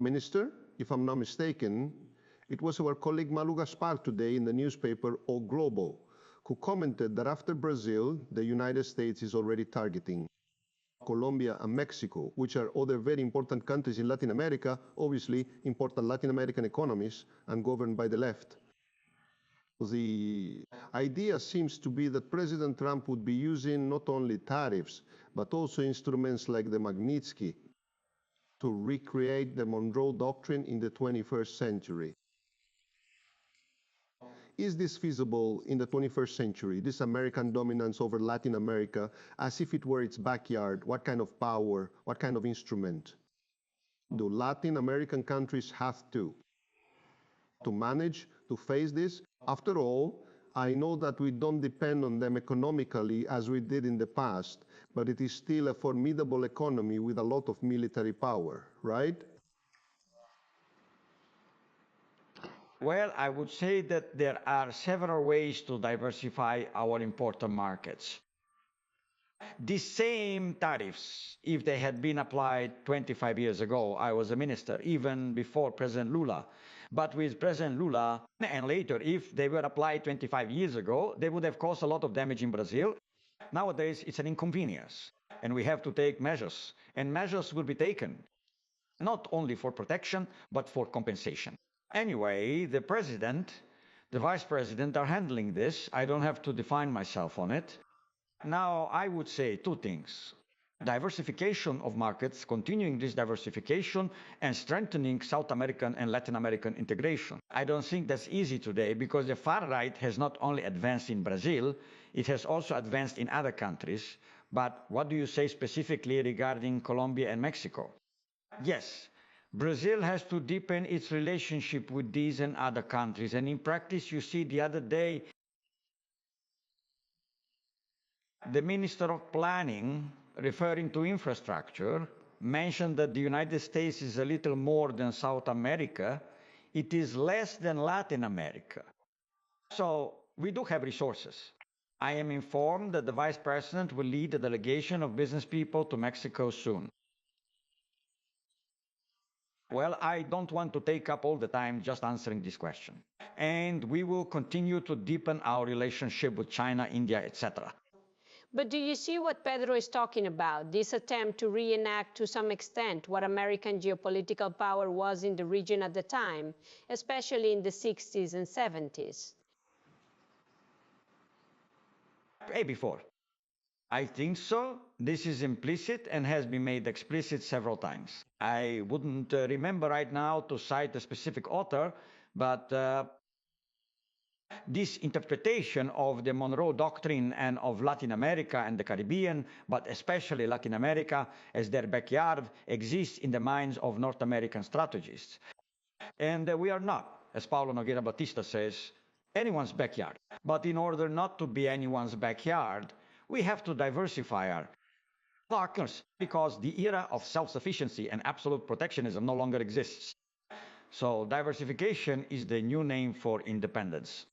Minister, if I'm not mistaken, it was our colleague Malu Gaspar today in the newspaper O Globo, who commented that after Brazil, the United States is already targeting Colombia and Mexico, which are other very important countries in Latin America, obviously important Latin American economies and governed by the left. The idea seems to be that President Trump would be using not only tariffs, but also instruments like the Magnitsky to recreate the Monroe Doctrine in the 21st century. Is this feasible in the 21st century, this American dominance over Latin America, as if it were its backyard? What kind of power, what kind of instrument do Latin American countries have to manage to face this? After all, I know that we don't depend on them economically as we did in the past, but it is still a formidable economy with a lot of military power, right? Well, I would say that there are several ways to diversify our important markets. These same tariffs, if they had been applied 25 years ago, I was a minister, even before President Lula. But with President Lula, and later, if they were applied 25 years ago, they would have caused a lot of damage in Brazil. Nowadays, it's an inconvenience, and we have to take measures. And measures will be taken, not only for protection, but for compensation. Anyway, the president, the vice president are handling this. I don't have to define myself on it. Now, I would say two things. Diversification of markets, continuing this diversification, and strengthening South American and Latin American integration. I don't think that's easy today because the far right has not only advanced in Brazil, it has also advanced in other countries. But what do you say specifically regarding Colombia and Mexico? Yes, Brazil has to deepen its relationship with these and other countries. And in practice, you see the other day, the Minister of Planning, referring to infrastructure, mentioned that the United States is a little more than South America. It is less than Latin America. So we do have resources. I am informed that the Vice President will lead a delegation of business people to Mexico soon. Well, I don't want to take up all the time just answering this question. And we will continue to deepen our relationship with China, India, etc. But do you see what Pedro is talking about, this attempt to reenact to some extent what American geopolitical power was in the region at the time, especially in the 60s and 70s? Before. I think so. This is implicit and has been made explicit several times. I wouldn't remember right now to cite a specific author, but this interpretation of the Monroe Doctrine and of Latin America and the Caribbean, but especially Latin America as their backyard, exists in the minds of North American strategists. And we are not, as Paulo Nogueira Batista says, anyone's backyard. But in order not to be anyone's backyard, we have to diversify our partners because the era of self-sufficiency and absolute protectionism no longer exists. So diversification is the new name for independence.